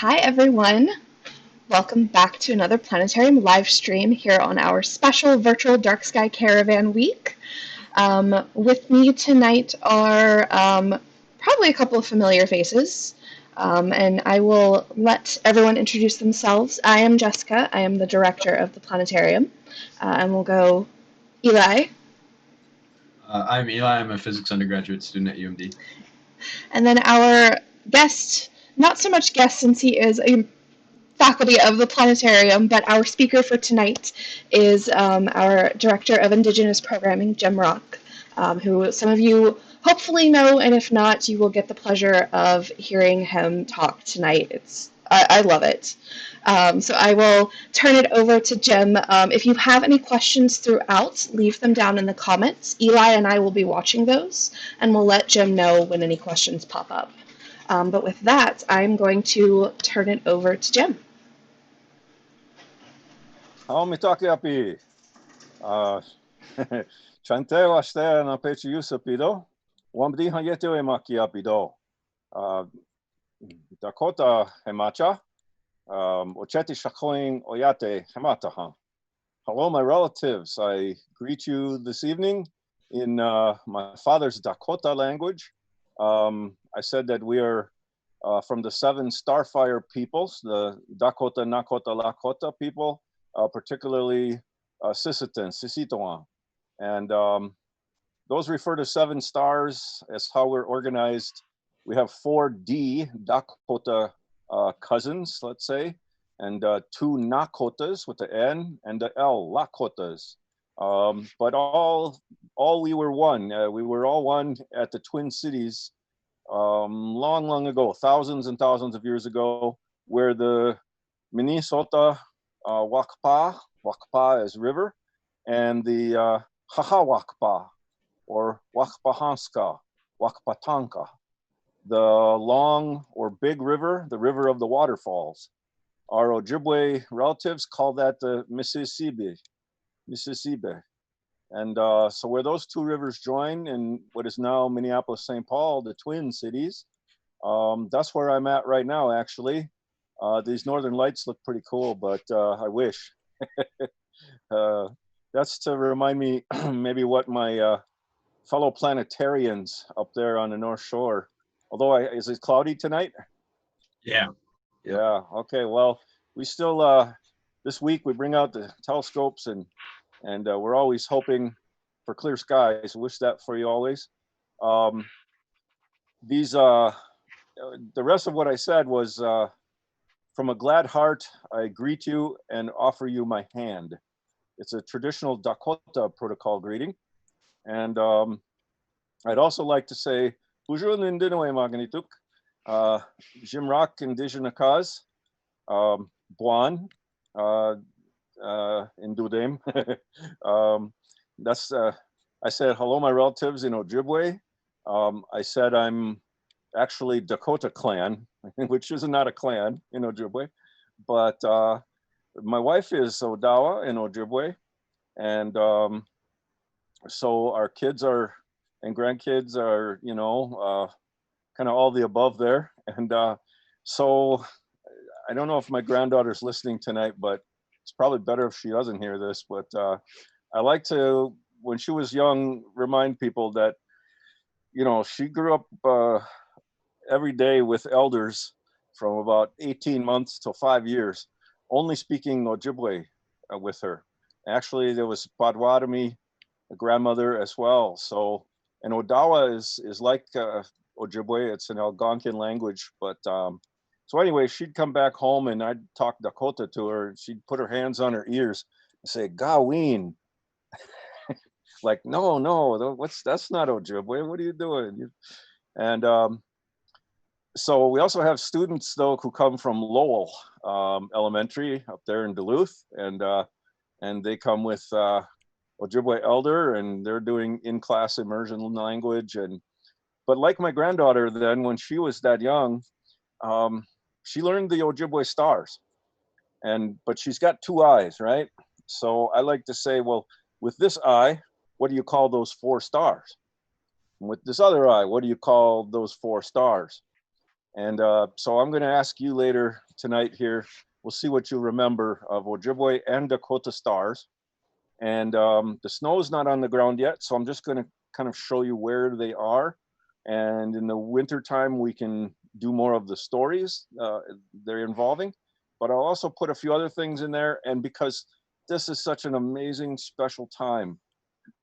Hi, everyone. Welcome back to another Planetarium live stream here on our special virtual Dark Sky Caravan week. With me tonight are probably a couple of familiar faces, and I will let everyone introduce themselves. I am Jessica. I am the director of the Planetarium, and we'll go Eli. I'm Eli. I'm a physics undergraduate student at UMD. And then our guest, not so much guest since he is a faculty of the Planetarium, but our speaker for tonight is our Director of Indigenous Programming, Jim Rock, who some of you hopefully know, and if not, you will get the pleasure of hearing him talk tonight. I love it. So I will turn it over to Jim. If you have any questions throughout, leave them down in the comments. Eli and I will be watching those, and we'll let Jim know when any questions pop up. But with that, I'm going to turn it over to Jim. Mitaki api. Chante washte na pechi yusapido. Wamdi hayete e maki apido. Dakota hemacha. Ocheti shakoing oyate hemataha. Hello, my relatives. I greet you this evening in my father's Dakota language. I said that we are from the 7 Starfire peoples, the Dakota, Nakota, Lakota people. Particularly Sisseton, Sisitoan. And those refer to 7 stars as how we're organized. We have 4 Dakota cousins, let's say, and 2 Nakotas with the N and the L, Lakotas. But all we were one. We were all one at the Twin Cities long ago, thousands and thousands of years ago, where the Minnesota Wakpa is river, and the Hahawakpa or Wakpahanska, Wakpatanka, the long or big river, the river of the waterfalls. Our Ojibwe relatives call that the Mississippi. And so where those 2 rivers join in what is now Minneapolis, St. Paul, the Twin Cities, that's where I'm at right now, actually. These northern lights look pretty cool, but I wish. That's to remind me maybe what my fellow planetarians up there on the North Shore, although is it cloudy tonight? Yeah. Yeah, okay, well, we still, this week we bring out the telescopes and we're always hoping for clear skies. Wish that for you always. The rest of what I said was, from a glad heart, I greet you and offer you my hand. It's a traditional Dakota protocol greeting. And I'd also like to say, Bonjour Nindinoe Magnituk, Jim Rock Indigenous Cause, Buan, Indudem. That's, I said, hello, my relatives in Ojibwe. I said, I'm actually Dakota clan, which is not a clan in Ojibwe, but my wife is Odawa in Ojibwe, and so our kids are and grandkids are, you know, kind of all the above there. And so I don't know if my granddaughter's listening tonight, but it's probably better if she doesn't hear this. But I like to, when she was young, remind people that, you know, she grew up every day with elders from about 18 months to 5 years, only speaking Ojibwe with her. Actually, there was Padwadami, a grandmother as well. So, and Odawa is like Ojibwe, it's an Algonquin language. But so anyway, she'd come back home and I'd talk Dakota to her. She'd put her hands on her ears and say, Gaween. Like, no, that's not Ojibwe. What are you doing? And so we also have students though who come from Lowell Elementary up there in Duluth, and they come with Ojibwe elder, and they're doing in-class immersion language. But like my granddaughter, then when she was that young, she learned the Ojibwe stars, but she's got 2 eyes, right? So I like to say, well, with this eye, what do you call those 4 stars? And with this other eye, what do you call those 4 stars? And so I'm going to ask you later tonight here. We'll see what you remember of Ojibwe and Dakota stars. And the snow is not on the ground yet, so I'm just going to kind of show you where they are. And in the winter time, we can do more of the stories they're involving. But I'll also put a few other things in there. And because this is such an amazing, special time,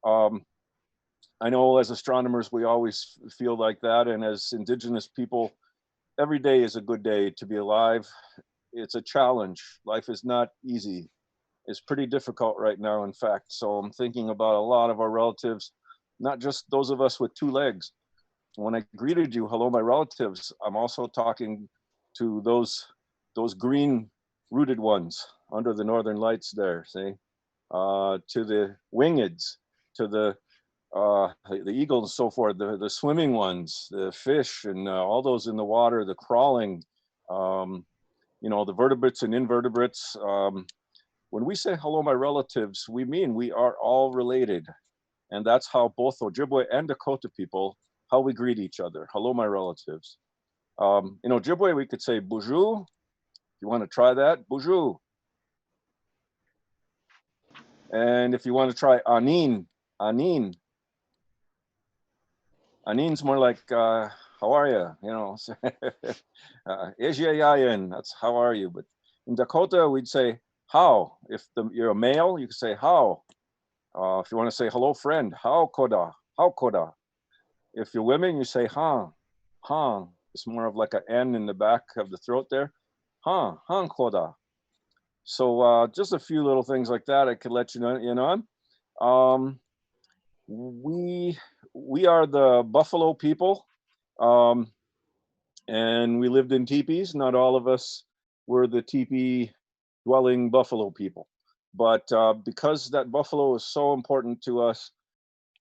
I know as astronomers, we always feel like that. And as Indigenous people, every day is a good day to be alive. It's a challenge. Life is not easy. It's pretty difficult right now, in fact. So I'm thinking about a lot of our relatives, not just those of us with two legs. When I greeted you, hello, my relatives, I'm also talking to those green rooted ones under the northern lights there, see? To the wingeds, to the eagles and so forth, the swimming ones, the fish and all those in the water, the crawling, you know, the vertebrates and invertebrates. When we say hello, my relatives, we mean we are all related. And that's how both Ojibwe and Dakota people, how we greet each other. Hello, my relatives. In Ojibwe, we could say bonjour. If you want to try that, bonjour. And if you want to try anin, anin. Anin's more like, how are you? You know, that's how are you? But in Dakota, we'd say how. If you're a male, you can say how. If you want to say hello, friend, how koda, how koda. If you're women, you say han, han. It's more of like an N in the back of the throat there. Han, han koda. So just a few little things like that I could let you know in on. We are the Buffalo people, and we lived in teepees. Not all of us were the teepee dwelling Buffalo people, but because that buffalo is so important to us,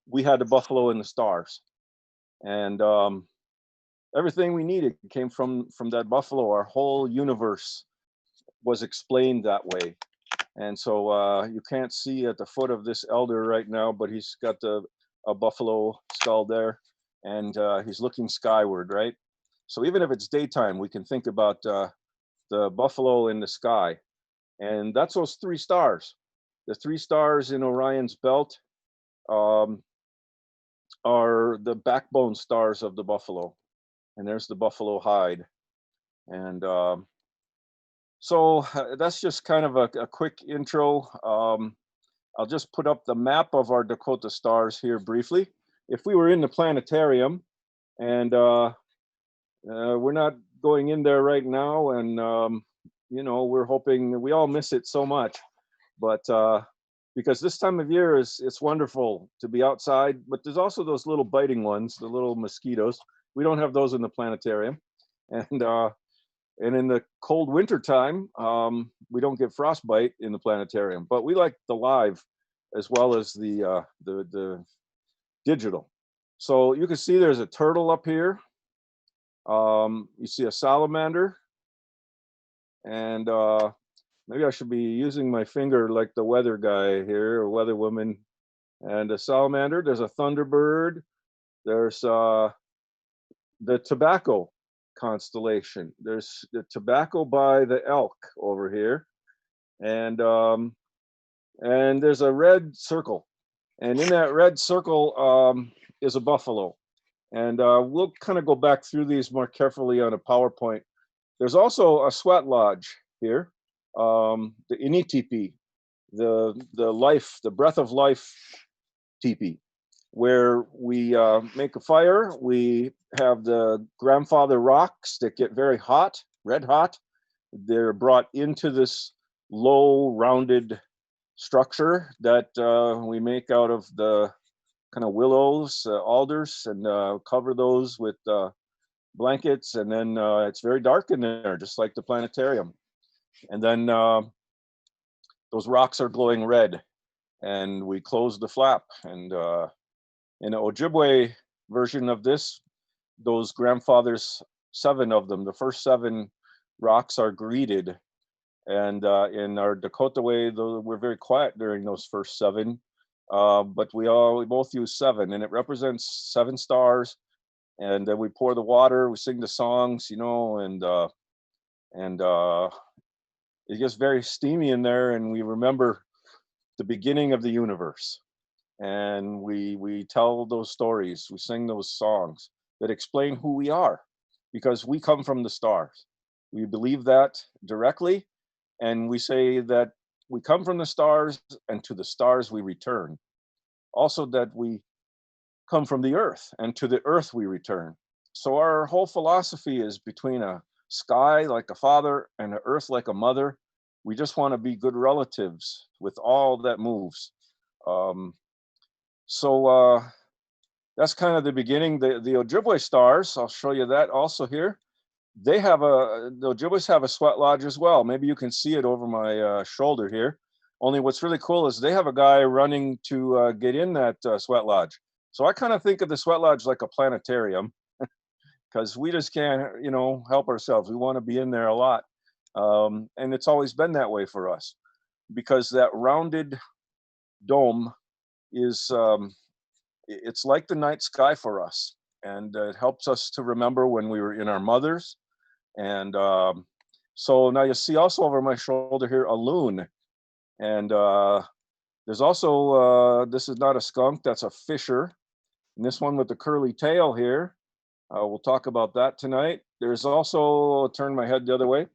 we had a buffalo in the stars, and everything we needed came from that buffalo. Our whole universe was explained that way. And so you can't see at the foot of this elder right now, but he's got a buffalo skull there, and he's looking skyward, right? So even if it's daytime, we can think about the buffalo in the sky. And that's those three stars. The three stars in Orion's belt are the backbone stars of the buffalo. And there's the buffalo hide. And so that's just kind of a quick intro. I'll just put up the map of our Dakota stars here briefly. If we were in the planetarium, and we're not going in there right now, and you know, we're hoping, we all miss it so much, but because this time of year it's wonderful to be outside, but there's also those little biting ones, the little mosquitoes. We don't have those in the planetarium, and in the cold winter time, we don't get frostbite in the planetarium, but we like the live as well as the digital. So you can see there's a turtle up here. You see a salamander, and maybe I should be using my finger like the weather guy here, or weather woman. And a salamander, there's a thunderbird, there's the tobacco constellation. There's the tobacco by the elk over here, and there's a red circle, and in that red circle is a buffalo. And we'll kind of go back through these more carefully on a PowerPoint. There's also a sweat lodge here, the Initipi, the life, the breath of life teepee, where we make a fire. We have the grandfather rocks that get very hot, red hot. They're brought into this low rounded structure that we make out of the kind of willows, alders, and cover those with blankets. And then it's very dark in there, just like the planetarium. And then those rocks are glowing red, and we close the flap. And in the Ojibwe version of this, those grandfathers, 7 of them, the first 7 rocks are greeted. And in our Dakota way, we're very quiet during those first 7, but we both use 7, and it represents 7 stars. And then we pour the water, we sing the songs, you know, and it gets very steamy in there, and we remember the beginning of the universe, and we tell those stories, we sing those songs that explain who we are, because we come from the stars. We believe that directly, and we say that we come from the stars, and to the stars we return. Also, that we come from the earth, and to the earth we return. So our whole philosophy is between a sky like a father and an earth like a mother. We just want to be good relatives with all that moves. Um, so that's kind of the beginning. The Ojibwe stars, I'll show you that also here. The Ojibwes have a sweat lodge as well. Maybe you can see it over my shoulder here. Only what's really cool is they have a guy running to get in that sweat lodge. So I kind of think of the sweat lodge like a planetarium, because we just can't, help ourselves. We want to be in there a lot. And it's always been that way for us, because that rounded dome is, it's like the night sky for us. And it helps us to remember when we were in our mothers. And so now you see also over my shoulder here, a loon. And there's also, this is not a skunk, that's a fisher. And this one with the curly tail here, we'll talk about that tonight. There's also, I'll turn my head the other way.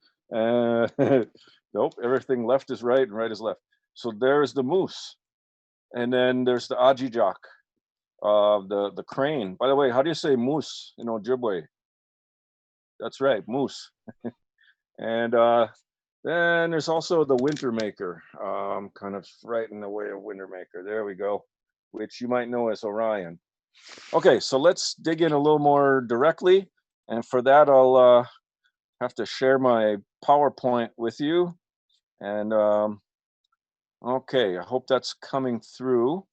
Nope, everything left is right and right is left. So there's the moose. And then there's the ajijak, the crane. By the way, how do you say moose in Ojibwe? That's right, moose. And then there's also the winter maker, kind of right in the way of winter maker. There we go, which you might know as Orion. Okay, so let's dig in a little more directly. And for that, I'll have to share my PowerPoint with you. And okay, I hope that's coming through.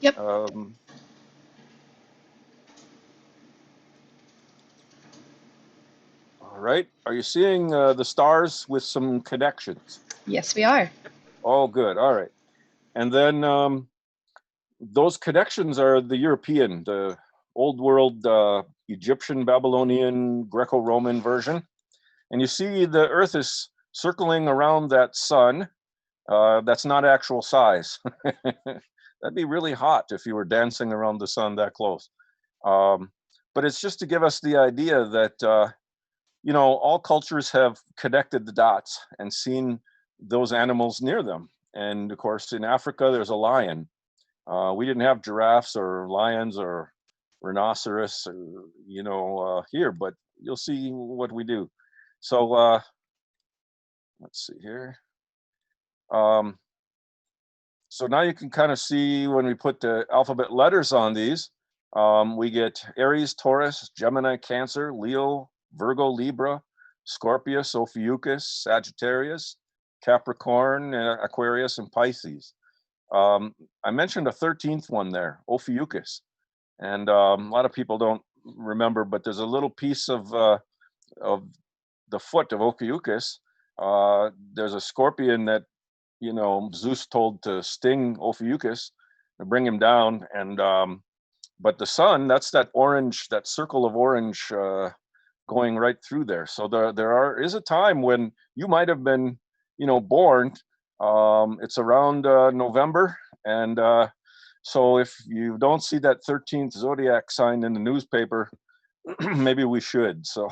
Yep. All right, are you seeing the stars with some connections? Yes, we are. Oh, good, all right. And then those connections are the European, the old world Egyptian, Babylonian, Greco-Roman version. And you see the Earth is circling around that sun. That's not actual size. That'd be really hot if you were dancing around the sun that close. But it's just to give us the idea that, all cultures have connected the dots and seen those animals near them. And of course, in Africa, there's a lion. We didn't have giraffes or lions or rhinoceros, here, but you'll see what we do. So let's see here. So now you can kind of see when we put the alphabet letters on these, we get Aries, Taurus, Gemini, Cancer, Leo, Virgo, Libra, Scorpius, Ophiuchus, Sagittarius, Capricorn, Aquarius, and Pisces. I mentioned a 13th one there, Ophiuchus, and a lot of people don't remember, but there's a little piece of the foot of Ophiuchus. There's a scorpion that Zeus told to sting Ophiuchus and bring him down, and but the sun, that's that orange, that circle of orange going right through there. So there is a time when you might have been born. It's around November, and so if you don't see that 13th zodiac sign in the newspaper, maybe we should. So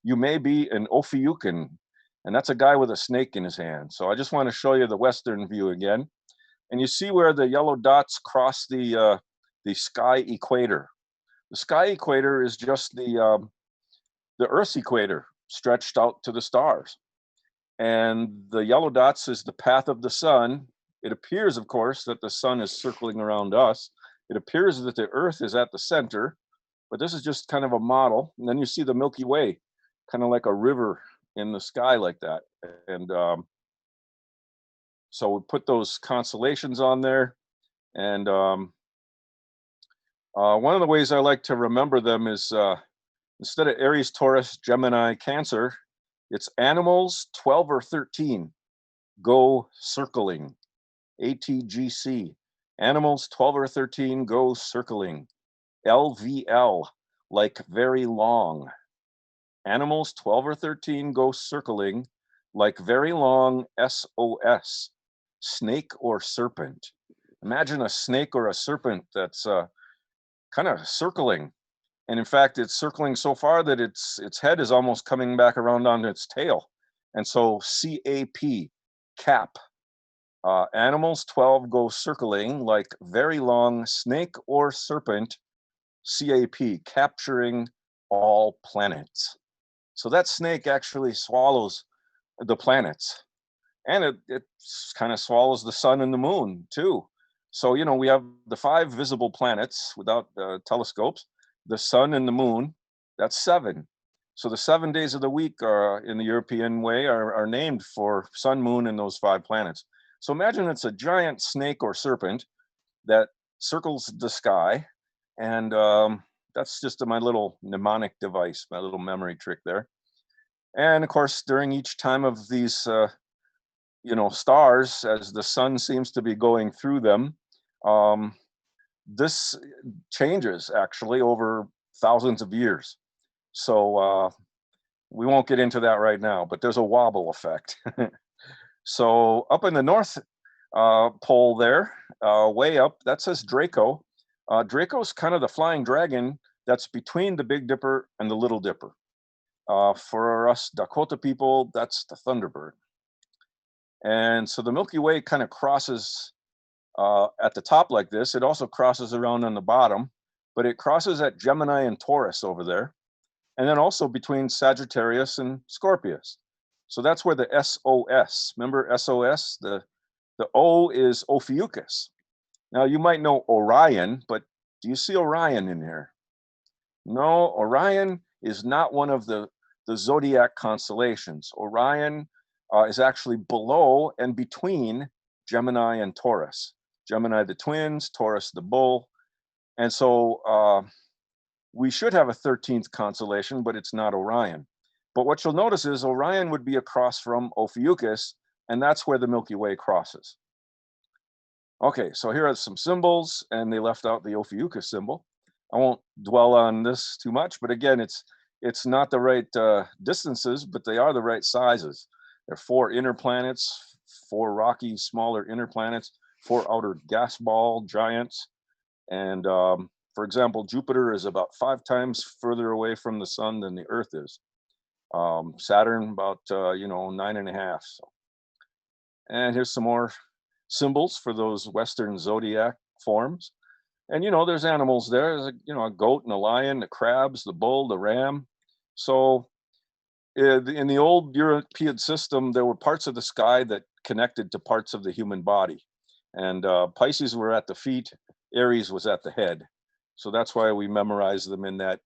you may be an Ophiuchian, and that's a guy with a snake in his hand. So I just want to show you the western view again, and you see where the yellow dots cross the sky equator. The sky equator is just the Earth's equator stretched out to the stars. And the yellow dots is the path of the sun. It appears, of course, that the sun is circling around us. It appears that the Earth is at the center, but this is just kind of a model. And then you see the Milky Way, kind of like a river in the sky like that. And so we put those constellations on there. And one of the ways I like to remember them is instead of Aries, Taurus, Gemini, Cancer, it's animals 12 or 13 go circling. ATGC. Animals 12 or 13 go circling. LVL, like very long. Animals 12 or 13 go circling like very long SOS, snake or serpent. Imagine a snake or a serpent that's kind of circling. And in fact, it's circling so far that its head is almost coming back around on its tail. And so CAP, cap. Animals 12 go circling like very long snake or serpent, CAP, capturing all planets. So that snake actually swallows the planets, and it kind of swallows the sun and the moon too. So, you know, we have the 5 visible planets without telescopes, the sun and the moon, that's 7. So the 7 days of the week are, in the European way, are named for sun, moon, and those 5 planets. So imagine it's a giant snake or serpent that circles the sky, and that's just my little mnemonic device, my little memory trick there. And of course, during each time of these, you know, stars, as the sun seems to be going through them, this changes actually over thousands of years. So we won't get into that right now, but there's a wobble effect. So up in the north pole there, way up, that says Draco. Draco's kind of the flying dragon that's between the Big Dipper and the Little Dipper. For us Dakota people, that's the Thunderbird. And so the Milky Way kind of crosses at the top like this. It also crosses around on the bottom, but it crosses at Gemini and Taurus over there. And then also between Sagittarius and Scorpius. So that's where the SOS, remember SOS? The O is Ophiuchus. Now you might know Orion, but do you see Orion in here? No, Orion is not one of the Zodiac constellations. Orion is actually below and between Gemini and Taurus. Gemini the twins, Taurus the bull. And so we should have a 13th constellation, but it's not Orion. But what you'll notice is Orion would be across from Ophiuchus, and that's where the Milky Way crosses. Okay, so here are some symbols, and they left out the Ophiuchus symbol. I won't dwell on this too much, but again, it's not the right distances, but they are the right sizes. There are 4 inner planets, 4 rocky, smaller inner planets, 4 outer gas ball giants. And for example, Jupiter is about 5 times further away from the sun than the Earth is. Saturn about, 9.5. So. And here's some more symbols for those Western zodiac forms. And, you know, there's animals there. There's a goat and a lion, the crabs, the bull, the ram. So in the old European system, there were parts of the sky that connected to parts of the human body. And Pisces were at the feet, Aries was at the head. So that's why we memorize them in that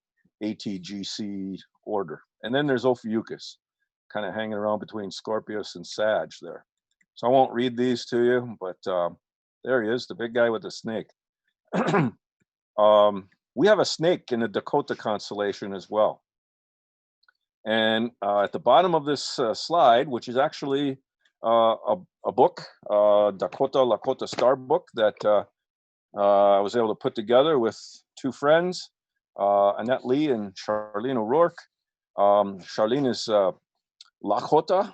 ATGC order. And then there's Ophiuchus, kind of hanging around between Scorpius and Sag there. So I won't read these to you, but there he is, the big guy with the snake. We have a snake in the Dakota constellation as well. And at the bottom of this slide, which is actually a book, Dakota Lakota Star book that I was able to put together with 2 friends, Annette Lee and Charlene O'Rourke. Charlene is Lakota,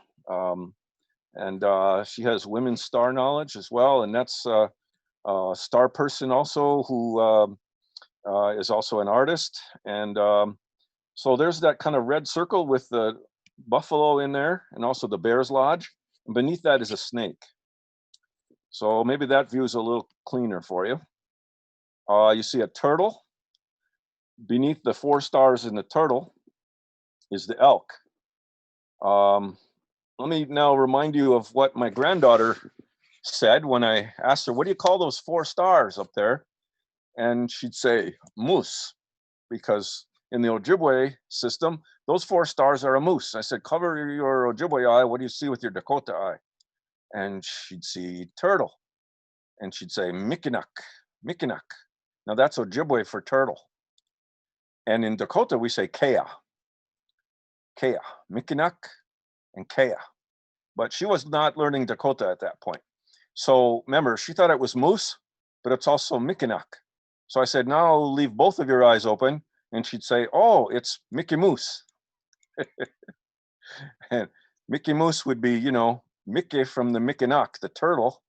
and she has women's star knowledge as well. And that's a star person also who is also an artist. And so there's that kind of red circle with the buffalo in there and also the Bear's Lodge. And beneath that is a snake. So maybe that view is a little cleaner for you. You see a turtle. Beneath the 4 stars in the turtle is the elk. Let me now remind you of what my granddaughter said when I asked her, what do you call those 4 stars up there? And she'd say, moose, because in the Ojibwe system, those 4 stars are a moose. I said, cover your Ojibwe eye. What do you see with your Dakota eye? And she'd see turtle. And she'd say, Mikinak, Mikinak. Now that's Ojibwe for turtle. And in Dakota, we say Kea. Kea, Mikinak and Kea. But she was not learning Dakota at that point. So remember, she thought it was moose, but it's also Mikinak. So I said, now leave both of your eyes open. And she'd say, oh, it's Mickey Moose. And Mickey Moose would be, Mickey from the Mickinock, the turtle,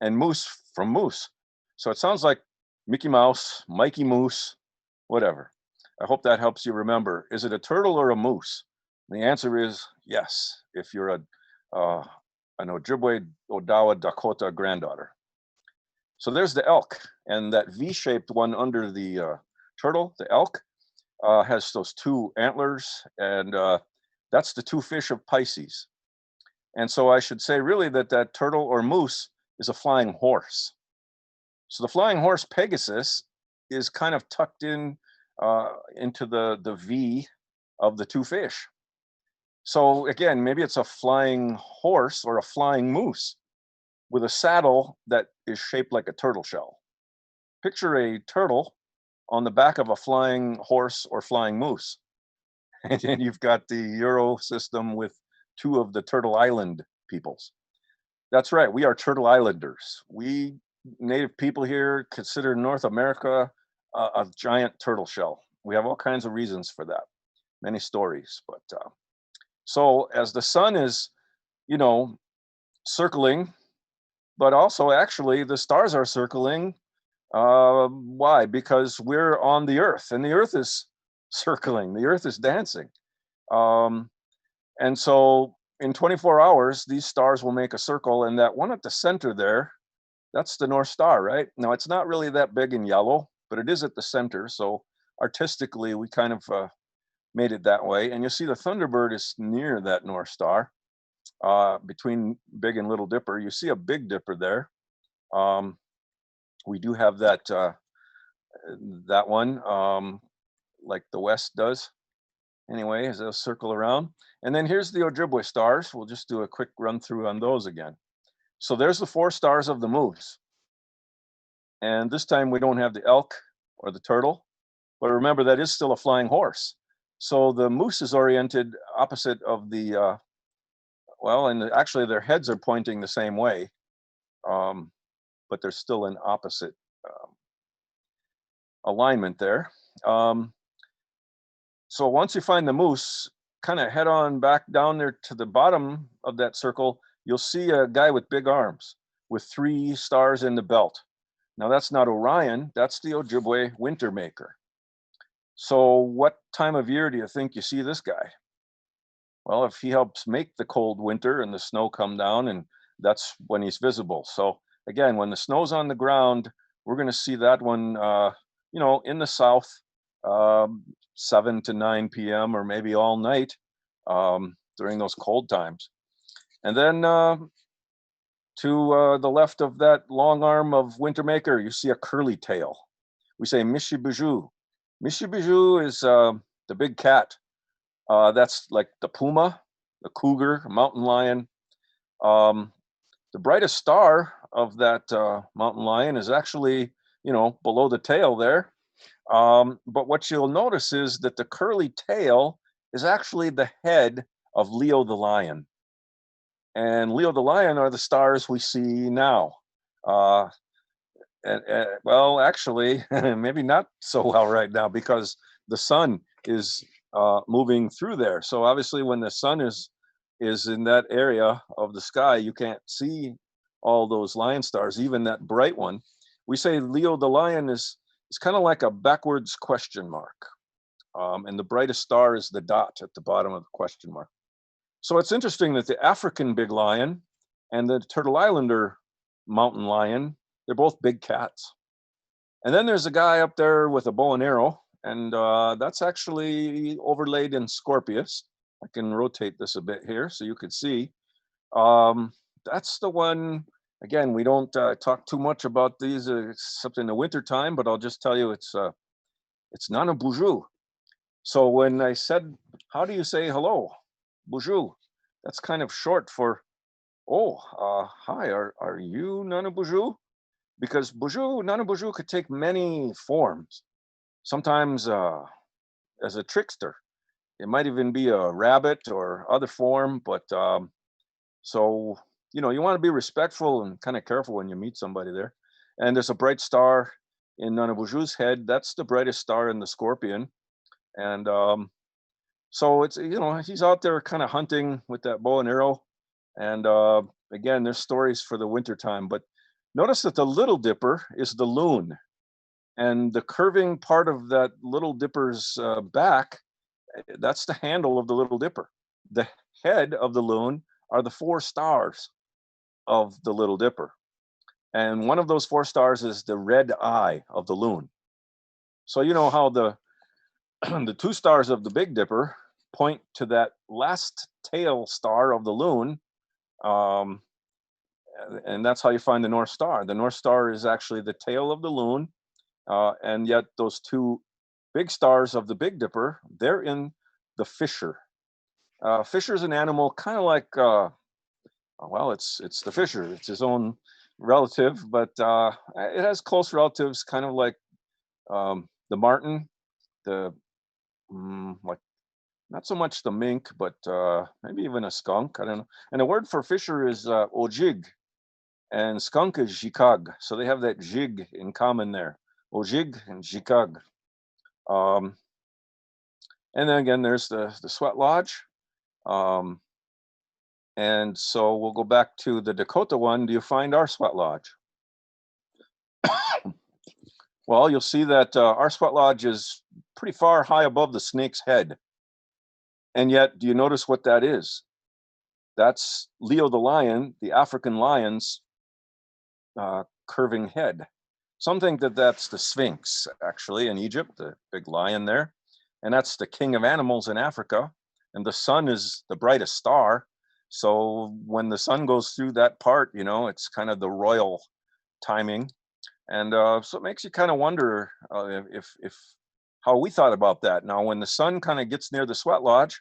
and Moose from Moose. So it sounds like Mickey Mouse, Mikey Moose, whatever. I hope that helps you remember. Is it a turtle or a moose? And the answer is yes, if you're an Ojibwe, Odawa, Dakota granddaughter. So there's the elk, and that V-shaped one under the turtle, the elk, has those two antlers, and that's the two fish of Pisces. And so I should say really that turtle or moose is a flying horse. So the flying horse Pegasus is kind of tucked in into the V of the two fish. So again, maybe it's a flying horse or a flying moose with a saddle that is shaped like a turtle shell. Picture a turtle on the back of a flying horse or flying moose. And then you've got the Euro system with two of the Turtle Island peoples. That's right, we are Turtle Islanders. We native people here consider North America a giant turtle shell. We have all kinds of reasons for that, many stories. But so as the sun is, circling, but also actually the stars are circling. Why? Because we're on the Earth, and the Earth is circling. The Earth is dancing. And so in 24 hours, these stars will make a circle, and that one at the center there, that's the North Star, right? Now, it's not really that big and yellow, but it is at the center. So artistically, we kind of made it that way. And you'll see the Thunderbird is near that North Star, between Big and Little Dipper. You see a Big Dipper there. We do have that one, like the West does. Anyway, as they'll circle around. And then here's the Ojibwe stars. We'll just do a quick run through on those again. So there's the 4 stars of the moose. And this time we don't have the elk or the turtle, but remember that is still a flying horse. So the moose is oriented opposite of the, and actually their heads are pointing the same way, but there's still an opposite alignment there. So once you find the moose, kind of head on back down there to the bottom of that circle, you'll see a guy with big arms with 3 stars in the belt. Now that's not Orion, that's the Ojibwe winter maker. So what time of year do you think you see this guy? Well, if he helps make the cold winter and the snow come down, and that's when he's visible. So again, when the snow's on the ground, we're going to see that one, in the south, 7 to 9 p.m. or maybe all night during those cold times. And then to the left of that long arm of Wintermaker, you see a curly tail. We say Mishibiju. Mishibiju is the big cat. That's like the puma, the cougar, mountain lion. The brightest star of that mountain lion is actually, below the tail there. But what you'll notice is that the curly tail is actually the head of Leo the lion. And Leo the lion are the stars we see now. Well, actually, maybe not so well right now because the sun is moving through there. So obviously when the sun is in that area of the sky, you can't see all those lion stars, even that bright one. We say Leo the lion is kind of like a backwards question mark. And the brightest star is the dot at the bottom of the question mark. So it's interesting that the African big lion and the Turtle Islander mountain lion, they're both big cats. And then there's a guy up there with a bow and arrow, and that's actually overlaid in Scorpius. I can rotate this a bit here so you can see. That's the one. Again, we don't talk too much about these except in the winter time, but I'll just tell you it's Nana Boujou. So when I said, how do you say hello? Boujou. That's kind of short for, hi, are you Nana Boujou? Because Nana Boujou could take many forms. Sometimes as a trickster. It might even be a rabbit or other form, but so, you want to be respectful and kind of careful when you meet somebody there. And there's a bright star in Nana Boujou's head. That's the brightest star in the Scorpion. And So it's, he's out there kind of hunting with that bow and arrow. And again, there's stories for the winter time. But notice that the Little Dipper is the loon. And the curving part of that Little Dipper's back, that's the handle of the Little Dipper. The head of the loon are the 4 stars of the Little Dipper. And one of those 4 stars is the red eye of the loon. So you know how the 2 stars of the Big Dipper point to that last tail star of the loon, and that's how you find the North Star. The North Star is actually the tail of the loon, and yet those 2 big stars of the Big Dipper, they're in the fisher. Fisher is an animal kind of like, well, it's the fisher. It's his own relative, but it has close relatives, kind of like the marten, the like not so much the mink, but maybe even a skunk. I don't know. And the word for fisher is ojig, and skunk is jikag. So they have that jig in common there. Ojig and jikag. And then again, there's the sweat lodge. And so we'll go back to the Dakota one. Do you find our sweat lodge? Well, you'll see that our sweat lodge is pretty far high above the snake's head. And yet, do you notice what that is? That's Leo the lion, the African lion's curving head. Some think that that's the Sphinx, actually, in Egypt, the big lion there. And that's the king of animals in Africa. And the sun is the brightest star. So when the sun goes through that part, it's kind of the royal timing. And so it makes you kind of wonder if how we thought about that. Now, when the sun kind of gets near the sweat lodge,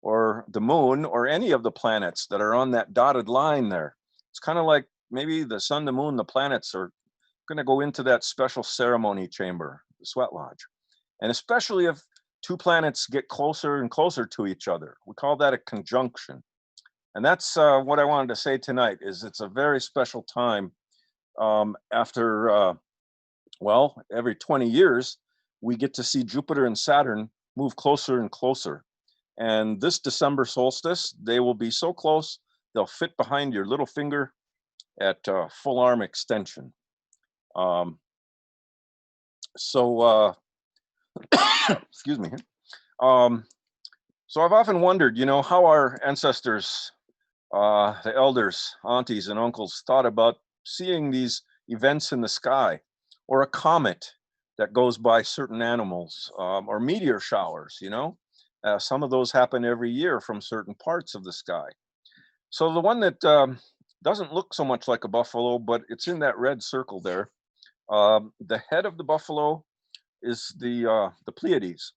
or the moon, or any of the planets that are on that dotted line there, it's kind of like maybe the sun, the moon, the planets are going to go into that special ceremony chamber, the sweat lodge. And especially if 2 planets get closer and closer to each other, we call that a conjunction. And that's what I wanted to say tonight, is it's a very special time. After, well, every 20 years, we get to see Jupiter and Saturn move closer and closer. And this December solstice, they will be so close, they'll fit behind your little finger at full arm extension. Excuse me. So I've often wondered, how our ancestors, the elders, aunties, and uncles thought about seeing these events in the sky, or a comet that goes by certain animals, or meteor showers, some of those happen every year from certain parts of the sky. So the one that doesn't look so much like a buffalo, but it's in that red circle there, the head of the buffalo is the Pleiades,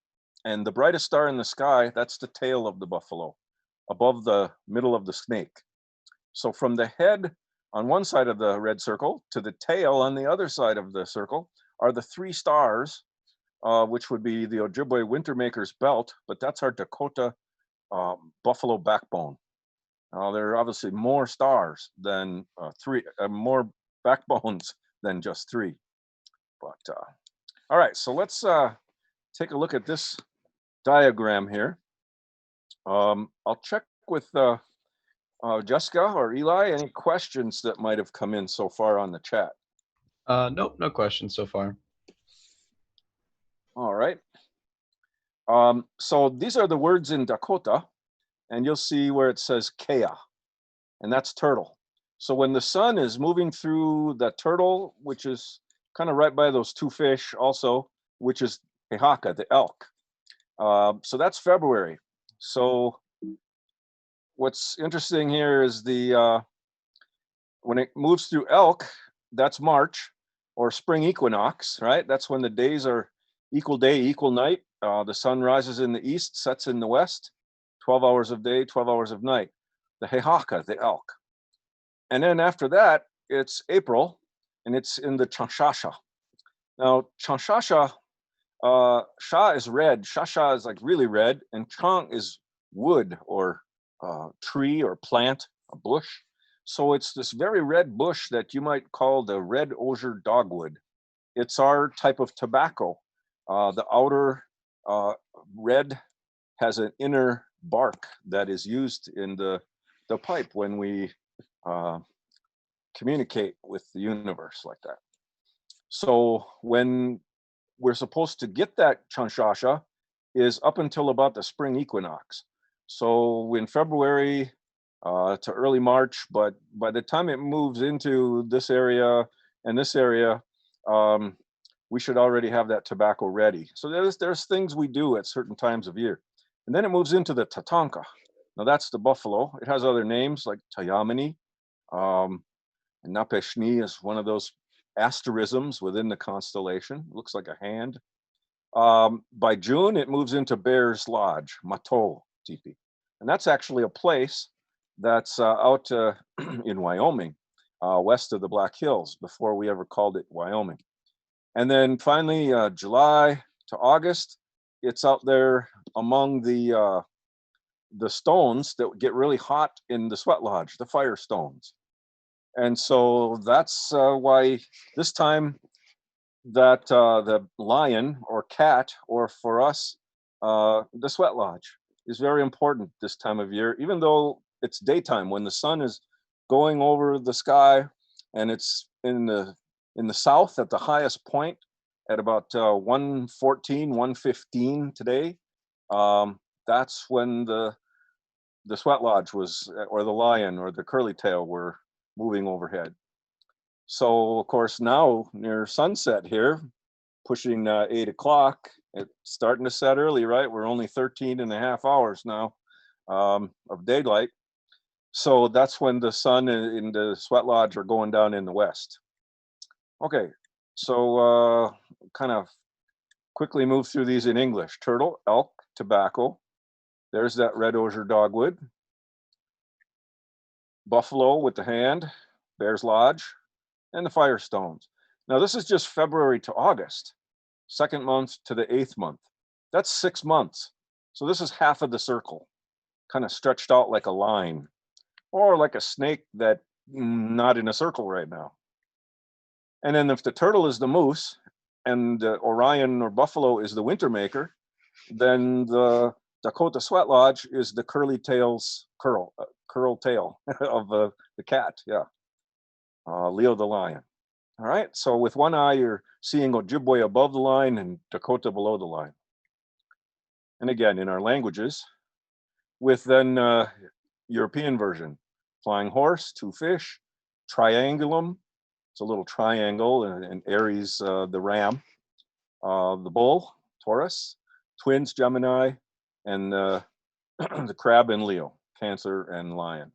and the brightest star in the sky, that's the tail of the buffalo, above the middle of the snake. So from the head on one side of the red circle to the tail on the other side of the circle are the 3 stars, which would be the Ojibwe Wintermaker's belt, but that's our Dakota buffalo backbone. Now, there are obviously more stars than 3, more backbones than just 3. But all right, so let's take a look at this diagram here. I'll check with Jessica or Eli, any questions that might have come in so far on the chat? Nope, no questions so far. All right. So these are the words in Dakota, and you'll see where it says Kea, and that's turtle. So when the sun is moving through the turtle, which is kind of right by those 2 fish also, which is Hehaka, the elk. So that's February. So what's interesting here is when it moves through elk, that's March, or spring equinox, right? That's when the days are equal day, equal night. The sun rises in the east, sets in the west, 12 hours of day, 12 hours of night. The Hehaka, the elk. And then after that, it's April, and it's in the Chanshasha. Now, Chanshasha, Sha is red, Shasha is like really red, and Chang is wood or tree or plant, a bush. So it's this very red bush that you might call the red osier dogwood. It's our type of tobacco. The outer red has an inner bark that is used in the pipe when we communicate with the universe like that. So when we're supposed to get that chanshasha is up until about the spring equinox. So in February to early March, but by the time it moves into this area and this area, we should already have that tobacco ready. So there's things we do at certain times of year. And then it moves into the tatanka. Now that's the buffalo. It has other names like Tayamani. Napeshni is one of those asterisms within the constellation. It looks like a hand. By June, it moves into Bear's Lodge, Mato Tipi. And that's actually a place that's out in Wyoming, west of the Black Hills, before we ever called it Wyoming. And then finally, July to August, it's out there among the stones that get really hot in the sweat lodge, the fire stones. And so that's why this time that the lion or cat, or for us, the sweat lodge is very important this time of year, even though it's daytime when the sun is going over the sky and it's in the south at the highest point at about 114, 115 today. That's when the sweat lodge was, or the lion or the curly tail were moving overhead. So of course now near sunset here, pushing 8 o'clock, it's starting to set early, right? We're only 13 and a half hours now of daylight. So that's when the sun and the sweat lodge are going down in the west. Okay, so kind of quickly move through these in English. Turtle, elk, tobacco. There's that red osier dogwood. Buffalo with the hand, Bear's Lodge, and the Firestones. Now this is just February to August, 2nd month to the 8th month. That's 6 months. So this is half of the circle, kind of stretched out like a line, or like a snake that not in a circle right now. And then if the turtle is the moose and Orion or buffalo is the winter maker, then the Dakota Sweat Lodge is the curly tail's curl tail of the cat. Yeah. Leo the lion. All right. So with one eye, you're seeing Ojibwe above the line and Dakota below the line. And again, in our languages, with then European version, flying horse, 2 fish, triangulum, it's a little triangle, and Aries, the ram, the bull, Taurus, twins, Gemini, and the crab and Leo, Cancer and Lion.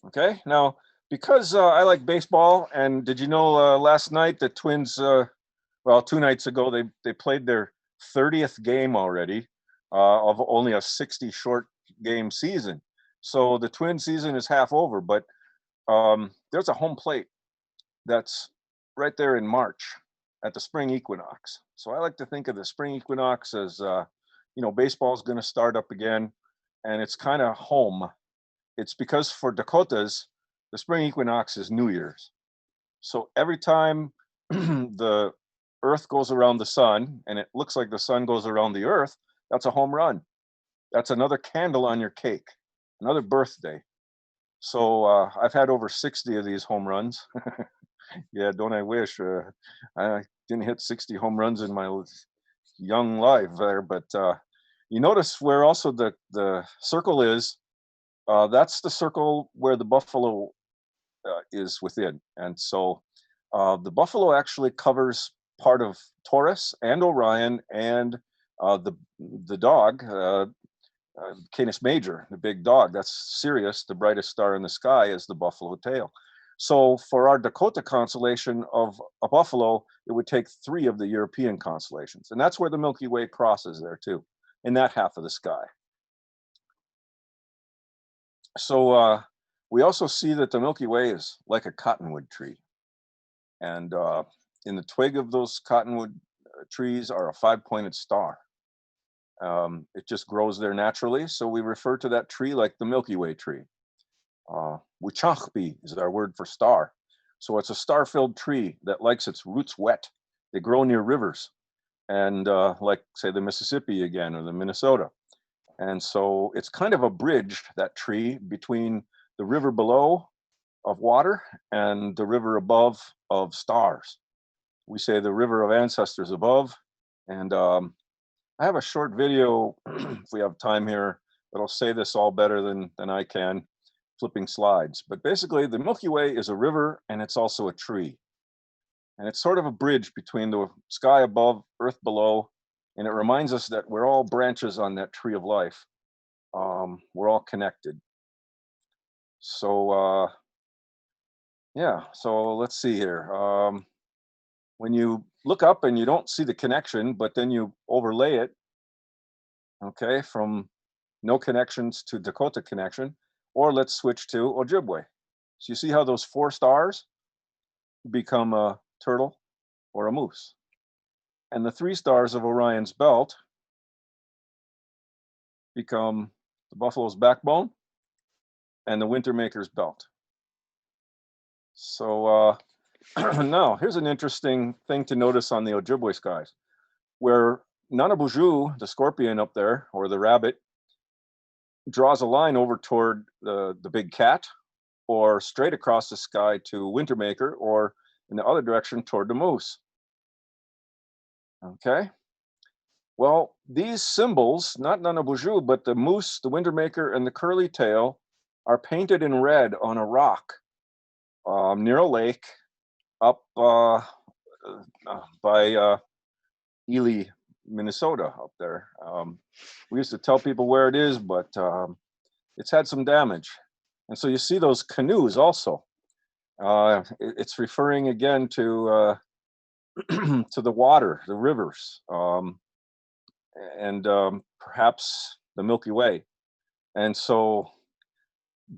Okay, now, because I like baseball, and did you know last night the Twins, well, 2 nights ago, they played their 30th game already of only a 60 short game season. So the Twin season is half over, but there's a home plate that's right there in March at the spring equinox. So I like to think of the spring equinox as, baseball's going to start up again, and it's kind of home. It's because for Dakotas, the spring equinox is New Year's. So every time the Earth goes around the sun, and it looks like the sun goes around the Earth, that's a home run. That's another candle on your cake, another birthday. So I've had over 60 of these home runs. Yeah, don't I wish? I didn't hit 60 home runs in my young life there, but you notice where also the circle is, that's the circle where the buffalo is within. And so the buffalo actually covers part of Taurus and Orion and the dog, Canis Major, the big dog. That's Sirius, the brightest star in the sky, is the buffalo tail. So for our Dakota constellation of a buffalo, it would take 3 of the European constellations. And that's where the Milky Way crosses there too, in that half of the sky. So we also see that the Milky Way is like a cottonwood tree. And in the twig of those cottonwood trees are a 5-pointed star. It just grows there naturally. So we refer to that tree like the Milky Way tree. Wichachpi is our word for star. So it's a star-filled tree that likes its roots wet. They grow near rivers. and like say the Mississippi again or the Minnesota. And so it's kind of a bridge, that tree, between the river below of water and the river above of stars. We say the river of ancestors above. And I have a short video, if we have time here, that'll say this all better than I can, flipping slides. But basically, the Milky Way is a river and it's also a tree. And it's sort of a bridge between the sky above, earth below, and it reminds us that we're all branches on that tree of life. We're all connected. So yeah, so let's see here. When you look up and you don't see the connection, but then you overlay it, okay, from no connections to Dakota connection, or let's switch to Ojibwe. So you see how those 4 stars become a turtle or a moose. And the 3 stars of Orion's belt become the buffalo's backbone and the Wintermaker's belt. So now here's an interesting thing to notice on the Ojibwe skies, where Nanabuju, the scorpion up there, or the rabbit, draws a line over toward the big cat, or straight across the sky to Wintermaker, or in the other direction toward the moose. Okay. Well, these symbols, not Nanabuju, but the moose, the Wintermaker, and the curly tail, are painted in red on a rock near a lake up by Ely, Minnesota, up there. We used to tell people where it is, but it's had some damage. And so you see those canoes also. It's referring again to to the water, the rivers, and perhaps the Milky Way. And so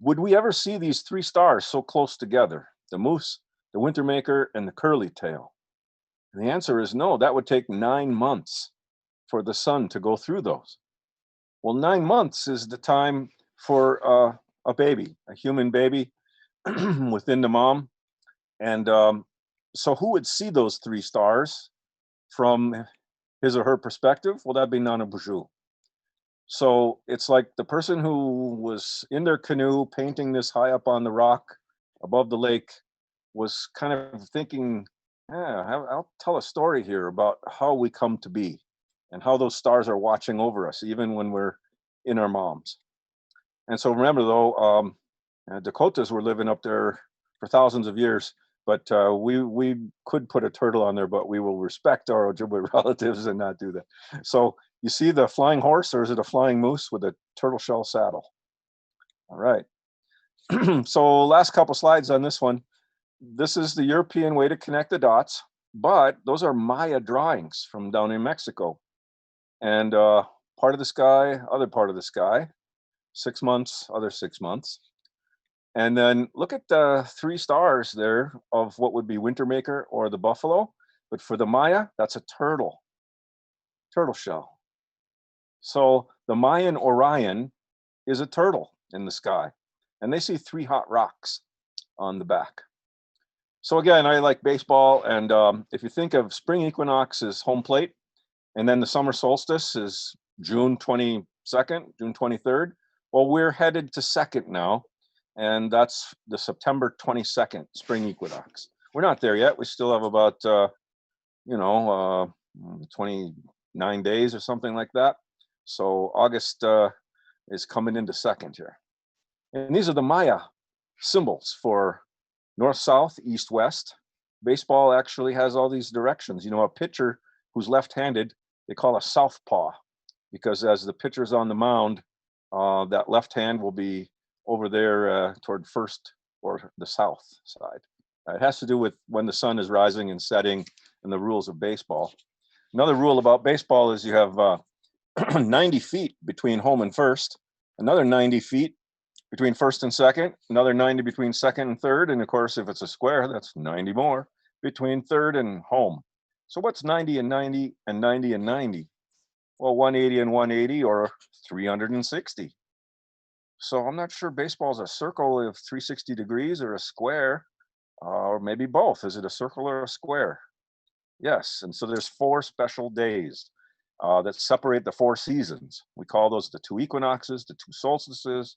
would we ever see these 3 stars so close together, the moose, the Wintermaker, and the curly tail? And the answer is no. That would take 9 months for the sun to go through those. Well, 9 months is the time for a baby, a human baby within the mom. And so who would see those 3 stars from his or her perspective? Well, that'd be Nanabuju. So it's like the person who was in their canoe painting this high up on the rock above the lake was kind of thinking, yeah, I'll tell a story here about how we come to be and how those stars are watching over us, even when we're in our moms. And so remember, though, Dakotas were living up there for thousands of years, but we could put a turtle on there, but we will respect our Ojibwe relatives and not do that. So you see the flying horse, or is it a flying moose with a turtle shell saddle? All right. So last couple slides on this one. This is the European way to connect the dots, but those are Maya drawings from down in Mexico. And part of the sky, other part of the sky, 6 months, other 6 months. And then look at the 3 stars there of what would be Wintermaker or the buffalo. But for the Maya, that's a turtle shell. So the Mayan Orion is a turtle in the sky. And they see 3 hot rocks on the back. So again, I like baseball. And if you think of spring equinox as home plate, and then the summer solstice is June 22nd, June 23rd. Well, we're headed to second now. And that's the September 22nd spring equinox. We're not there yet. We still have about, 29 days or something like that. So August is coming into second here. And these are the Maya symbols for north, south, east, west. Baseball actually has all these directions. You know, a pitcher who's left-handed, they call a southpaw, because as the pitcher's on the mound, that left hand will be over there toward first or the south side. It has to do with when the sun is rising and setting and the rules of baseball. Another rule about baseball is you have 90 feet between home and first, another 90 feet between first and second, another 90 between second and third, and of course, if it's a square, that's 90 more between third and home. So what's 90 and 90 and 90 and 90? Well, 180 and 180, or 360. So I'm not sure baseball is a circle of 360 degrees or a square, or maybe both. Is it a circle or a square? Yes, and so there's 4 special days that separate the 4 seasons. We call those the 2 equinoxes, the 2 solstices.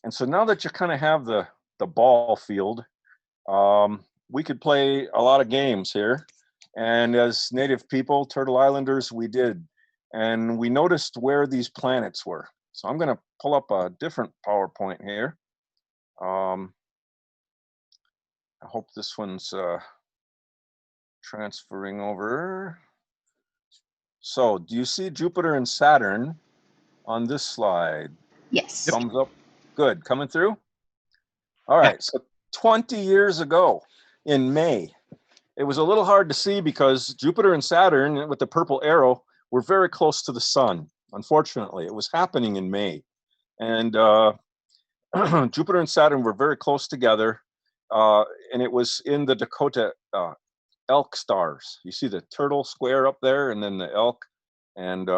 And so now that you kind of have the ball field, we could play a lot of games here. And as native people, Turtle Islanders, we did. And we noticed where these planets were. So I'm going to pull up a different PowerPoint here. I hope this one's transferring over. So do you see Jupiter and Saturn on this slide? Yes. Thumbs up. Good. Coming through? All right. So 20 years ago in May, it was a little hard to see because Jupiter and Saturn with the purple arrow were very close to the sun. Unfortunately, it was happening in May. And Jupiter and Saturn were very close together. And it was in the Dakota elk stars. You see the turtle square up there and then the elk. And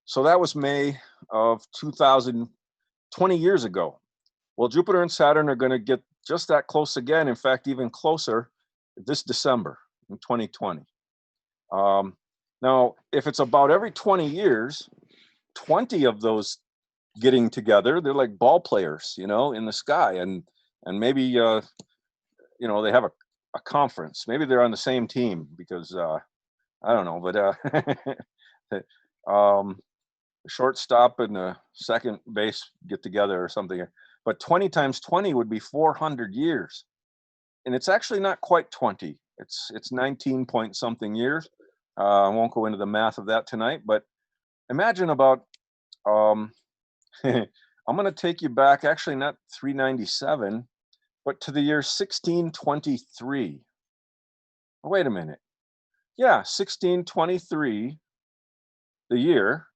so that was May of 2020 years ago. Well, Jupiter and Saturn are going to get just that close again. In fact, even closer this December in 2020. Now, if it's about every 20 years, 20 of those getting together, they're like ball players, you know, in the sky. And maybe, you know, they have a conference. Maybe they're on the same team because I don't know, but the shortstop and the second base get together or something. But 20 times 20 would be 400 years. And it's actually not quite 20. It's 19 point something years. I won't go into the math of that tonight, but imagine about, I'm going to take you back, actually not 397, but to the year 1623. Wait a minute. Yeah, 1623, the year.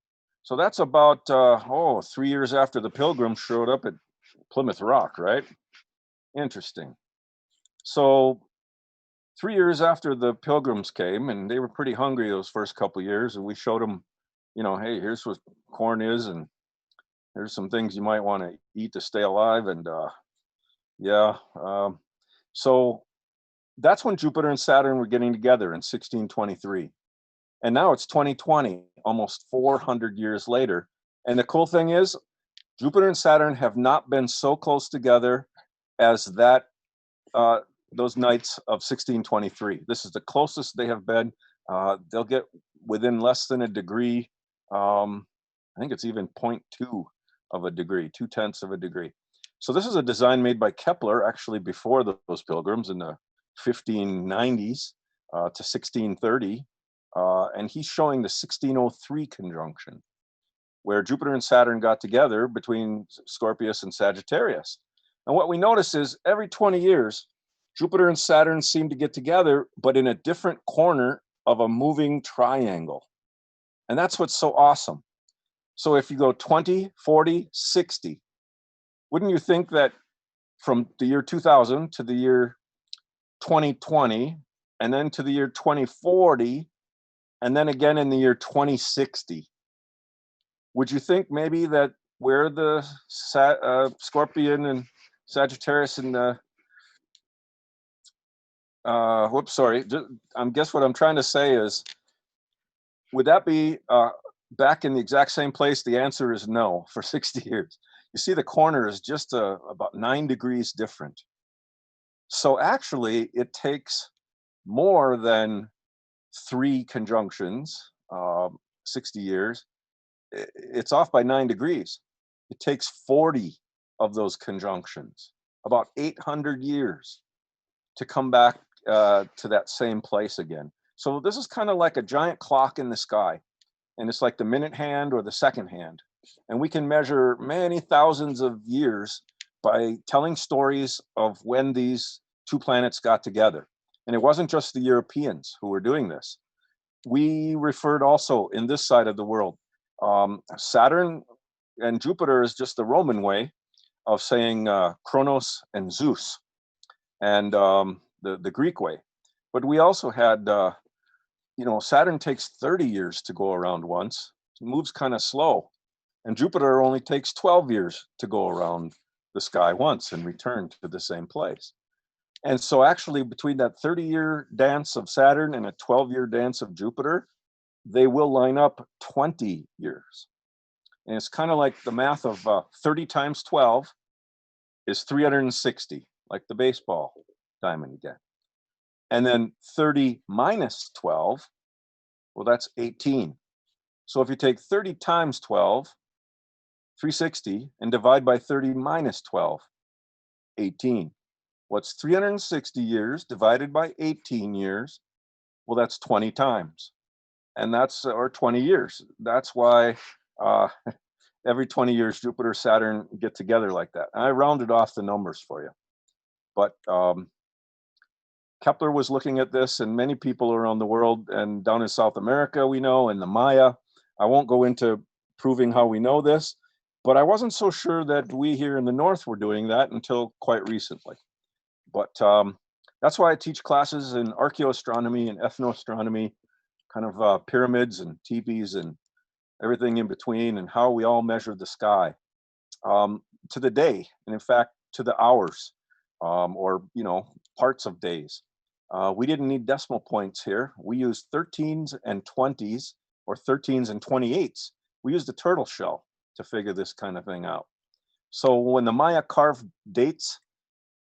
So that's about, 3 years after the Pilgrims showed up at Plymouth Rock, right? Interesting. So 3 years after the Pilgrims came, and they were pretty hungry those first couple of years, and we showed them, you know, hey, here's what corn is, and here's some things you might want to eat to stay alive. And so that's when Jupiter and Saturn were getting together in 1623. And now it's 2020, almost 400 years later. And the cool thing is, Jupiter and Saturn have not been so close together as that those nights of 1623. This is the closest they have been. They'll get within less than a degree. I think it's even 0.2 of a degree, 0.2 of a degree. So this is a design made by Kepler, actually before those Pilgrims in the 1590s to 1630. And he's showing the 1603 conjunction, where Jupiter and Saturn got together between Scorpius and Sagittarius. And what we notice is every 20 years, Jupiter and Saturn seem to get together, but in a different corner of a moving triangle. And that's what's so awesome. So if you go 20, 40, 60, wouldn't you think that from the year 2000 to the year 2020, and then to the year 2040, and then again in the year 2060, would you think maybe that where the Scorpion and Sagittarius and the guess what I'm trying to say is, would that be back in the exact same place? The answer is no, for 60 years. You see the corner is just about 9 degrees different. So actually it takes more than 3 conjunctions, 60 years. It's off by 9 degrees. It takes 40 of those conjunctions, about 800 years to come back to that same place again. So this is kind of like a giant clock in the sky, and it's like the minute hand or the second hand. And we can measure many thousands of years by telling stories of when these 2 planets got together. And it wasn't just the Europeans who were doing this. We referred also in this side of the world. Saturn and Jupiter is just the Roman way of saying Kronos and Zeus, and the Greek way. But we also had, Saturn takes 30 years to go around once. It moves kind of slow. And Jupiter only takes 12 years to go around the sky once and return to the same place. And so actually between that 30-year dance of Saturn and a 12-year dance of Jupiter, they will line up 20 years. And it's kind of like the math of 30 times 12 is 360, like the baseball diamond again. And then 30 minus 12, well, that's 18. So if you take 30 times 12, 360, and divide by 30 minus 12, 18. What's 360 years divided by 18 years? Well, that's 20 times. And that's, or 20 years. That's why every 20 years, Jupiter, Saturn get together like that. And I rounded off the numbers for you. But Kepler was looking at this, and many people around the world, and down in South America, we know, and the Maya. I won't go into proving how we know this, but I wasn't so sure that we here in the North were doing that until quite recently. But that's why I teach classes in archaeoastronomy and ethnoastronomy, kind of pyramids and teepees and everything in between, and how we all measure the sky to the day, and in fact, to the hours, or, you know, parts of days. We didn't need decimal points here. We used 13s and 20s, or 13s and 28s. We used the turtle shell to figure this kind of thing out. So when the Maya carved dates,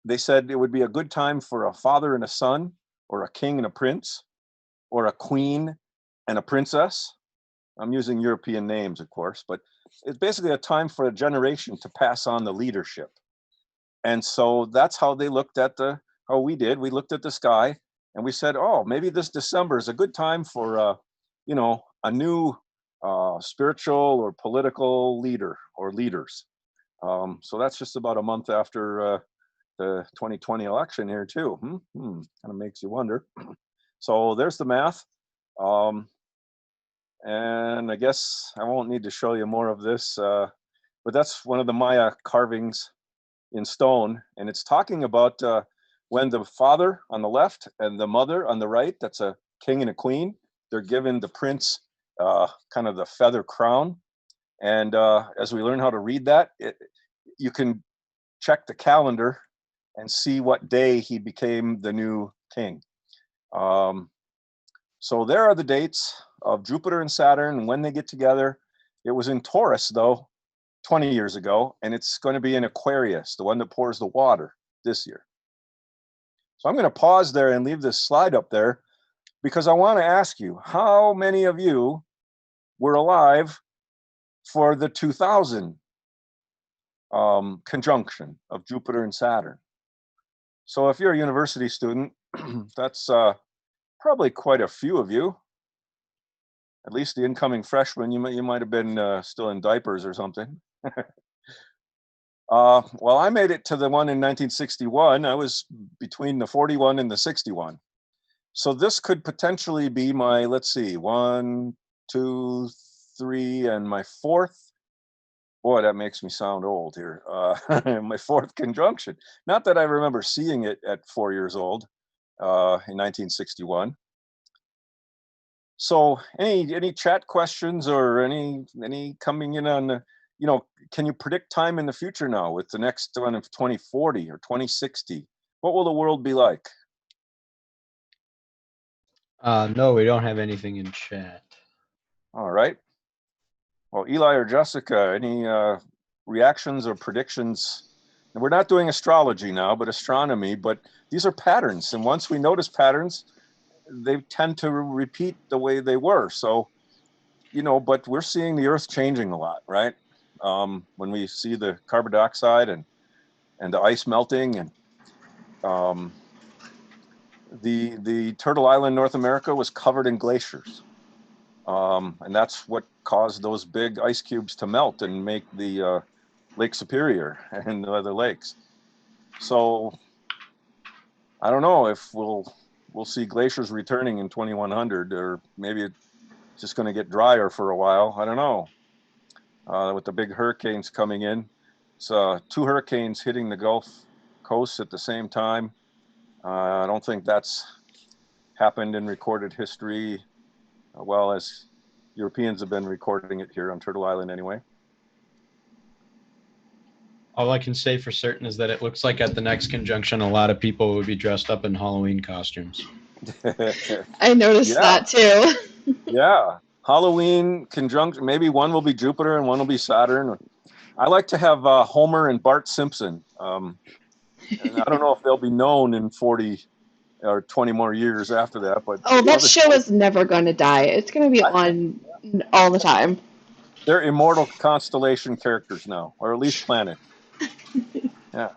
they said it would be a good time for a father and a son, or a king and a prince, or a queen and a princess. I'm using European names, of course, but it's basically a time for a generation to pass on the leadership. And so that's how they looked at how we did. We looked at the sky and we said, oh, maybe this December is a good time for, you know, a new spiritual or political leader or leaders. So that's just about a month after the 2020 election here too. Kind of makes you wonder. So there's the math. And I guess I won't need to show you more of this, but that's one of the Maya carvings in stone. And it's talking about when the father on the left and the mother on the right, that's a king and a queen, they're given the prince kind of the feather crown. And as we learn how to read that, you can check the calendar and see what day he became the new king. So there are the dates of Jupiter and Saturn, when they get together. It was in Taurus, though, 20 years ago, and it's going to be in Aquarius, the one that pours the water, this year. So I'm going to pause there and leave this slide up there because I want to ask you, how many of you were alive for the 2000 conjunction of Jupiter and Saturn? So if you're a university student, that's probably quite a few of you. At least the incoming freshmen, you might have been still in diapers or something. Well, I made it to the one in 1961. I was between the 41 and the 61. So this could potentially be my, let's see, 1, 2, 3, and my fourth. Boy, that makes me sound old here. My fourth conjunction. Not that I remember seeing it at 4 years old in 1961. So any chat questions or any coming in on the, you know, can you predict time in the future now with the next one of 2040 or 2060? What will the world be like? No, we don't have anything in chat. All right. Well, Eli or Jessica, any reactions or predictions? And we're not doing astrology now, but astronomy, but these are patterns. And once we notice patterns, they tend to repeat the way they were. So, you know, but we're seeing the Earth changing a lot, right? When we see the carbon dioxide and the ice melting, and the Turtle Island, North America, was covered in glaciers. And that's what caused those big ice cubes to melt and make the Lake Superior and the other lakes. So I don't know if we'll see glaciers returning in 2100, or maybe it's just going to get drier for a while. I don't know. With the big hurricanes coming in, it's 2 hurricanes hitting the Gulf Coast at the same time. I don't think that's happened in recorded history, well, as Europeans have been recording it here on Turtle Island anyway. All I can say for certain is that it looks like at the next conjunction, a lot of people would be dressed up in Halloween costumes. I noticed Yeah. that too. Yeah. Halloween conjunction. Maybe one will be Jupiter and one will be Saturn. I like to have Homer and Bart Simpson. And I don't know if they'll be known in 40 or 20 more years after that, but Oh, that the show is never going to die. It's going to be on all the time. they're immortal constellation characters now, or at least planet. Yeah.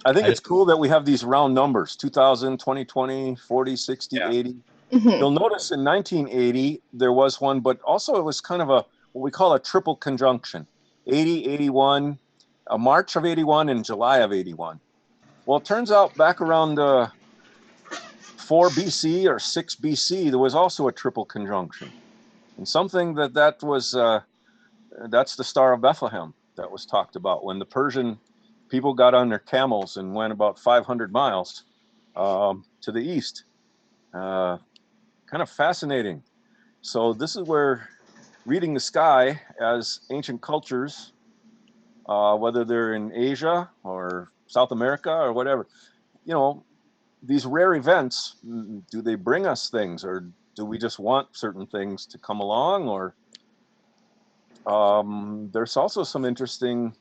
I think it's cool that we have these round numbers, 2000, 2020, 40, 60, Yeah. 80. Mhm. You'll notice in 1980, there was one, but also it was kind of what we call a triple conjunction, 80, 81, March of 81 and July of 81. Well, it turns out back around 4 BC or 6 BC, there was also a triple conjunction. And something that was, that's the Star of Bethlehem that was talked about when the Persian people got on their camels and went about 500 miles to the east. Kind of fascinating. So this is where reading the sky as ancient cultures, whether they're in Asia or South America or whatever, these rare events, do they bring us things, or do we just want certain things to come along? Or there's also some interesting,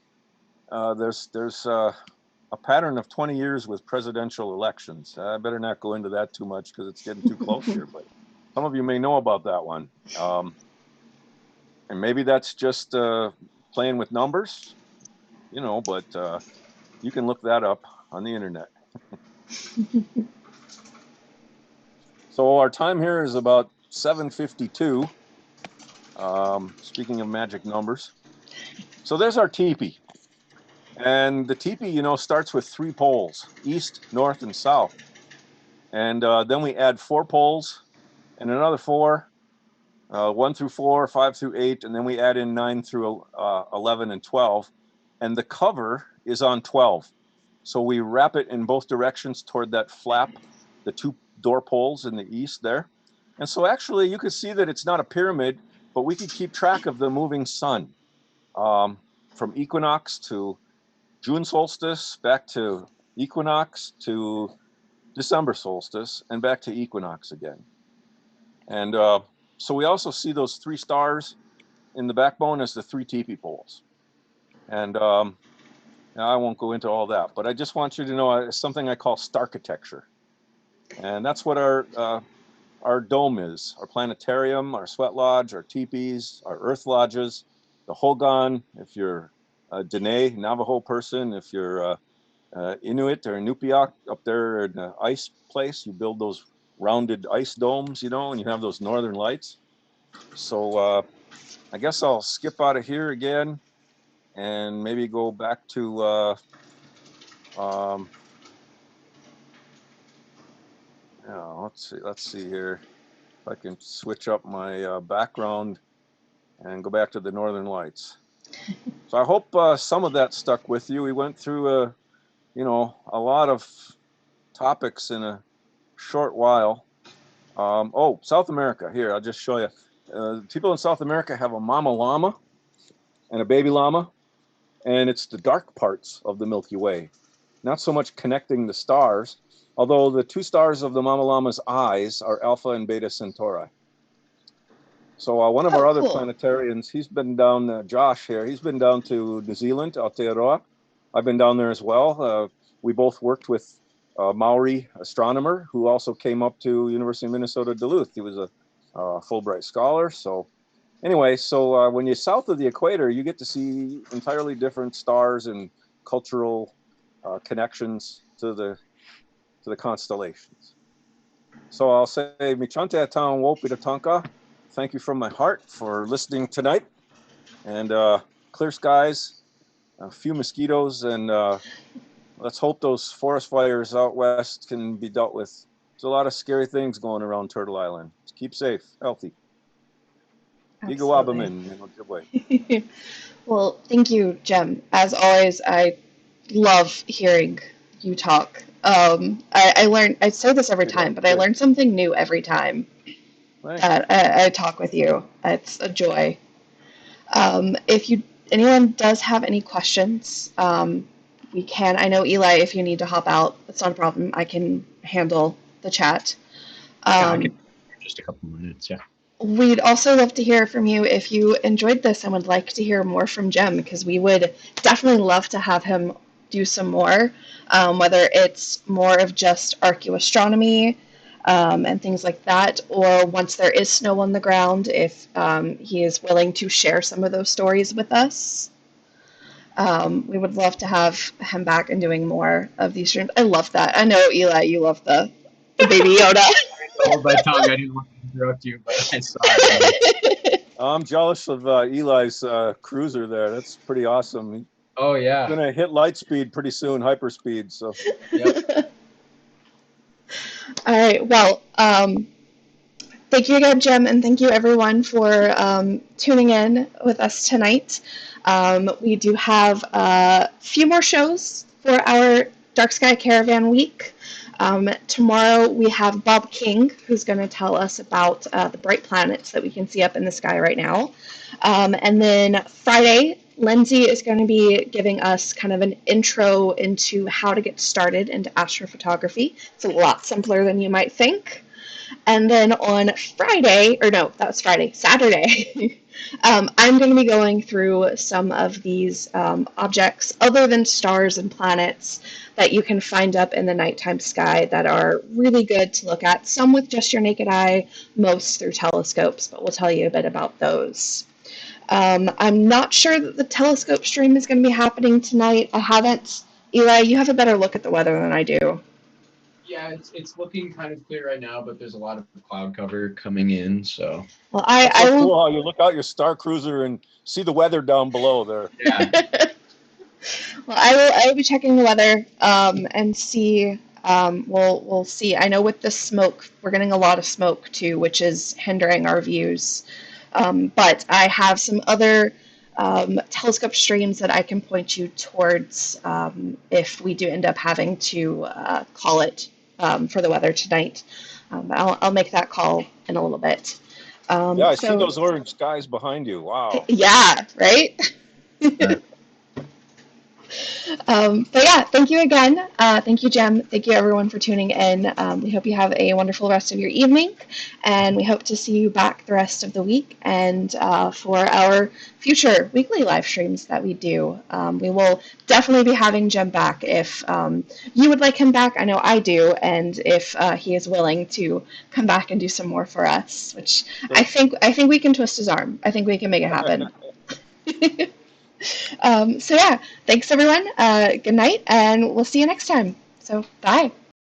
there's a pattern of 20 years with presidential elections. I better not go into that too much because it's getting too close here, but some of you may know about that one. And maybe that's just playing with numbers, but you can look that up on the internet. So our time here is about 7:52. Speaking of magic numbers. So there's our teepee. And the teepee, starts with 3 poles, east, north, and south. And then we add 4 poles and another 4, 1 through 4, 5 through 8, and then we add in 9 through 11 and 12. And the cover is on 12. So we wrap it in both directions toward that flap, the 2 door poles in the east there. And so actually you could see that it's not a pyramid, but we could keep track of the moving sun from equinox to June solstice, back to equinox to December solstice, and back to equinox again. And so we also see those 3 stars in the backbone as the 3 teepee poles. And now I won't go into all that, but I just want you to know it's something I call starchitecture. And that's what our dome is, our planetarium, our sweat lodge, our teepees, our earth lodges, the hogan, if you're a Dene, Navajo person, if you're Inuit or Inupiaq up there in the ice place, you build those rounded ice domes, and you have those northern lights. So I guess I'll skip out of here again and maybe go back to let's see here if I can switch up my background and go back to the northern lights. So I hope some of that stuck with you. We went through a lot of topics in a short while. South America, here, I'll just show you. People in South America have a mama llama and a baby llama, and it's the dark parts of the Milky Way, not so much connecting the stars, although the 2 stars of the mama llama's eyes are Alpha and Beta Centauri. So one of our other planetarians, he's been down, Josh here, he's been down to New Zealand, Aotearoa. I've been down there as well. We both worked with a Maori astronomer who also came up to University of Minnesota Duluth. He was a Fulbright scholar. So anyway, when you're south of the equator, you get to see entirely different stars and cultural connections to the constellations. So I'll say, Michante Atang Wopitatanka. Thank you from my heart for listening tonight. And clear skies, a few mosquitoes, and let's hope those forest fires out west can be dealt with. There's a lot of scary things going around Turtle Island. Just keep safe, healthy. Absolutely. Well, thank you, Jem. As always, I love hearing you talk. I learn, I say this every time, but I learn something new every time that I talk with you. It's a joy. If anyone does have any questions, we can. I know, Eli, if you need to hop out, it's not a problem. I can handle the chat. Yeah, I can just a couple minutes. Yeah. We'd also love to hear from you if you enjoyed this and would like to hear more from Jim, because we would definitely love to have him do some more, whether it's more of just archaeoastronomy and things like that, or once there is snow on the ground, if he is willing to share some of those stories with us. We would love to have him back and doing more of these streams. I love that. I know, Eli, you love the Baby Yoda. Hold my tongue. I didn't want to interrupt you, but I saw it. I'm jealous of Eli's cruiser there. That's pretty awesome. Oh, yeah. He's gonna hit light speed pretty soon, hyperspeed. So. Yep. All right. Well, thank you again, Jim, and thank you everyone for tuning in with us tonight. We do have a few more shows for our Dark Sky Caravan week. Tomorrow we have Bob King, who's going to tell us about the bright planets that we can see up in the sky right now. And then Friday, Lindsay is going to be giving us kind of an intro into how to get started into astrophotography. It's a lot simpler than you might think. And then on Friday, or no, that was Friday, Saturday, I'm going to be going through some of these objects other than stars and planets that you can find up in the nighttime sky that are really good to look at, some with just your naked eye, most through telescopes, but we'll tell you a bit about those. I'm not sure that the telescope stream is going to be happening tonight. I haven't. Eli, you have a better look at the weather than I do. Yeah, it's looking kind of clear right now, but there's a lot of cloud cover coming in, so. Well, That's I so will. cool how you look out your star cruiser and see the weather down below there. Yeah. Well, I will be checking the weather and see. We'll see. I know with the smoke, we're getting a lot of smoke too, which is hindering our views. But I have some other telescope streams that I can point you towards if we do end up having to call it for the weather tonight. I'll make that call in a little bit. Yeah, I see those orange skies behind you. Wow. Yeah, right? But yeah, thank you again. Thank you, Jem. Thank you, everyone, for tuning in. We hope you have a wonderful rest of your evening, and we hope to see you back the rest of the week and for our future weekly live streams that we do. We will definitely be having Jem back if you would like him back. I know I do, and if he is willing to come back and do some more for us, which I think we can twist his arm. I think we can make it happen. So yeah, thanks everyone. Good night, and we'll see you next time. So bye.